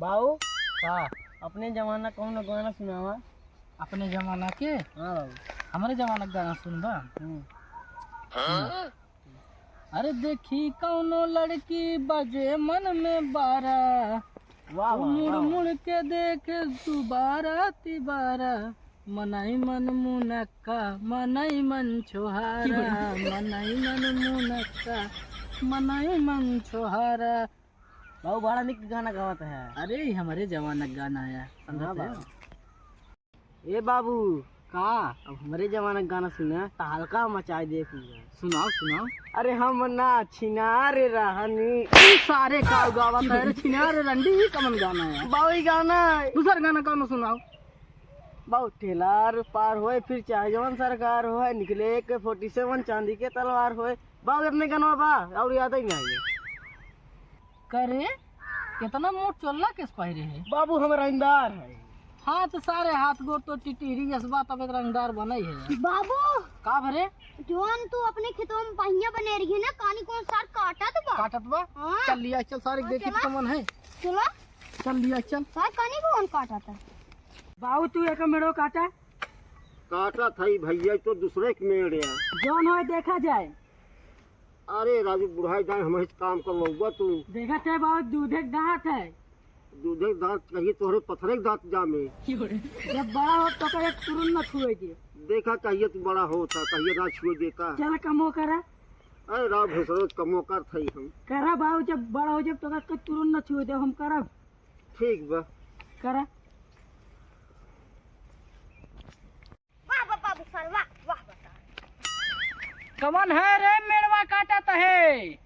बाबू का अपने जमाना कौन गाना सुनावा? अपने जमाना के? हाँ बाबू। हमारे जमाना का गाना सुनबा? अरे देखी कौनो लड़की बजे मन में बारा, वाह मुड़ मुड़ के देख दोबारा तिबारा, मनाई मन मुनक्का मनाई मन छोहारा, मनाई मन मुनक्का मनाई मन छोहारा। बाबू बड़ा निक गाना गावत है। अरे हमारे जमाना का गाना है। हाँ बाबू। ए बाबू का अब हमारे जमाना का गाना सुना तो हल्का मचाई देखूंगा। सुनाओ सुनाओ। अरे हम ना छिनारे रहनी सारे का गावा तेरे छिनारे रंडी ही कमन गाना है। बाबू गाना दूसरा गाना कौन सुनाओ? बाबू ठेलार पार होए फिर चाहे जवन सरकार होए निकले के 47 चांदी के तलवार होए। बाबू अपने गाना बा और याद ही नहीं करे कितना मोट चोला किस पहिरे है बाबू हम रंगदार है। हाँ तो सारे हाथ गोर तो टिटिरी जसबा तब एक रंगदार बने है। बाबू का भरे जोन तू अपने खेतों में पहिया बने रही है ना, कानी कौन सार काटत बा? काटत बा? हाँ। चल लिया चल सारे देखी तो मन है। चलो चल लिया चल। सार कानी कौन काटत है? बाबू तू एक मेड़ो काटा काटा था भैया तो दूसरे के मेड़ है। जौन हो देखा जाए। अरे राजू बुढ़ाई जाए हम काम कर लूँगा तू देखा थे बाबू दूधे दांत है। दूधे दांत कहिए तोहरे पत्थरे के दांत जामे। जब बड़ा हो तो कहे तुरंत न छुए के। देखा कहिए तू बड़ा होता कहिए ना छुए देता। चल कमो करा अरे राव भेसरो कमो कर थई हम करा बाबू जब बड़ा हो जब तो कहे तुरंत न छुए दे हम करब। ठीक बा करा वाह वाह बाबू सर वाह वाह बता। कमन है रे मेड़वा काटत है।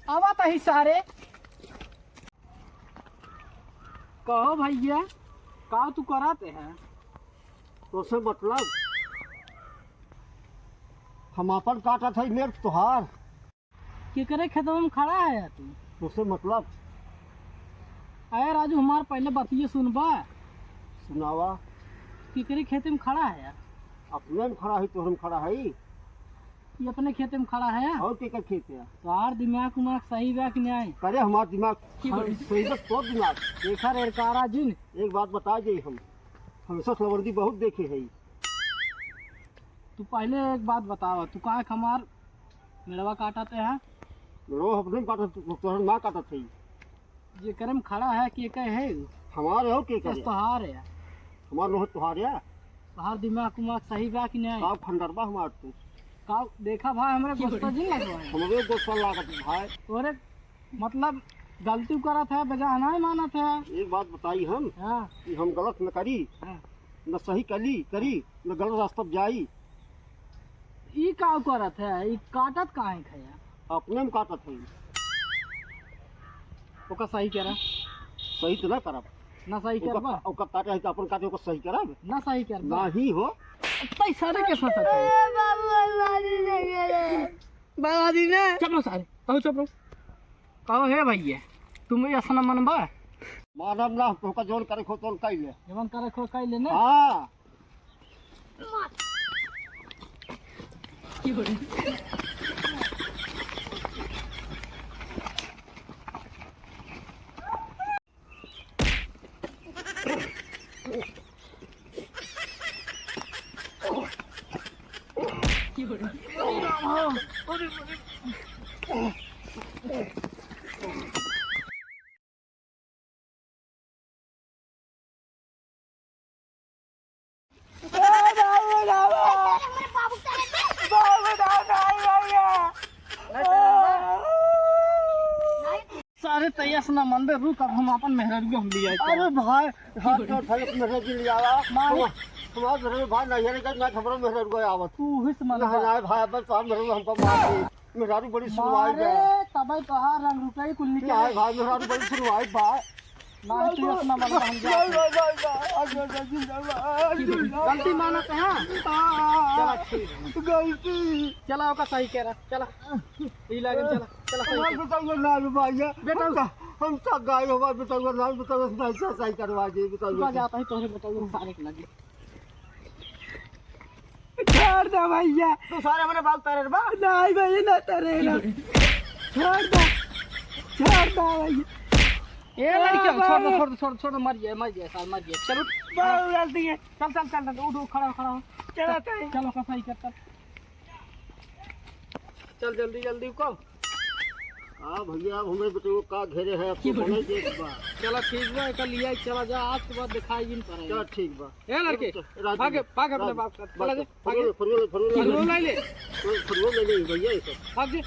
आवत ही सारे। कहो भैया का तू कराते हैं? तो से मतलब हम अपन काटा था मेड़ तुहार कि करे खेतों में खड़ा है तू? तो से मतलब आया राजू हमार पहले बतिये सुनबा। सुनावा। कि करे खेते में खड़ा है? अपने में खड़ा है तोहर में खड़ा है ये अपने खेते में खड़ा है। और के खेत है तोहार दिमाग उमाग सही बा कि नहीं? करे हमार दिमाग सही बस तो दिमाग। देखा रे कारा जिन एक बात बता जाइए हम हमेशा सलवर्दी बहुत देखे है। तू पहले एक बात बतावा, तू कहा हमार मेड़वा काटते हैं? रो अपने काटा तोहर माँ काटा थी जे करे में खड़ा है कि कहे है हमारे हो के करे तोहार है। हमार लोह तुहार है। तोहार दिमाग उमाग सही बा कि नहीं? का खंडरबा हमार तू का देखा भाई हमारे गोस्ता जिन लगवा है। हमारे दोस्त लागत भाई तोरे मतलब गलती करत है बजा नहीं मानत है। एक बात बताई हम हाँ कि हम गलत न करी हाँ। न सही करी न गलत रास्ता पर जाई। ई का करत है? ई काटत काहे है? अपने में काटत है ओका सही करा सही तो न करब। ना सही करबा ओकर काटे है तो अपन काटे ओकर सही करब ना सही करबा ना ही हो। पैसा रे के सोचत है। बाबाजी ने चलो सारे कहो चलो कहो है भैया तुम ये असना मनबा मानव ना तो का जोन करे खो तो कई ले जवन करे खो कई लेने। हां की हो रे की हो रे सारे तैयास ना मन बे रुक अब हम अपन मेहरबी हम लिया। अरे भाई हाथ तो थाले मेरे के लिए आवा हमार मेरे भाई नहीं रे ना खबर मेरे को आवत तू हिस मन ना ना भाई बस हम मेरे हमको मार दे मेरी बड़ी सुनवाई मारे है। तबे तोहार रंग रुपए कुल निकल क्या है भाई मेरी बड़ी सुनवाई भाई ना तू अपना मन हम जा गलती मानत है। चला ठीक गलती चला ओका सही कह रहा चला ई लागे चला चला सही कर। बेटा ना भैया बेटा हम सब गाय हमारे बेटा ना बेटा ऐसा सही करवा दे तू बेटा जाता है तोरे बताओ सारे के लगे छोड़ दे भैया। तू सारे हमारे बाल तेरे बा नहीं भैया ना तेरे छोड़ दे भैया। ये लड़की छोड़ दो मर गया चलो बहुत गलती है। चल उठ खड़ा हो चलो सही कर चल जल्दी कब हाँ भैया अब हमें बेटे को का घेरे है आपको बोले के एक बार। चलो ठीक बा कल लिया चला जा आज के बाद दिखाई नहीं पड़ेगा। चल ठीक बा। ए लड़के भाग अपने बाप का चला जा फरुल ले ले भैया ये सब भाग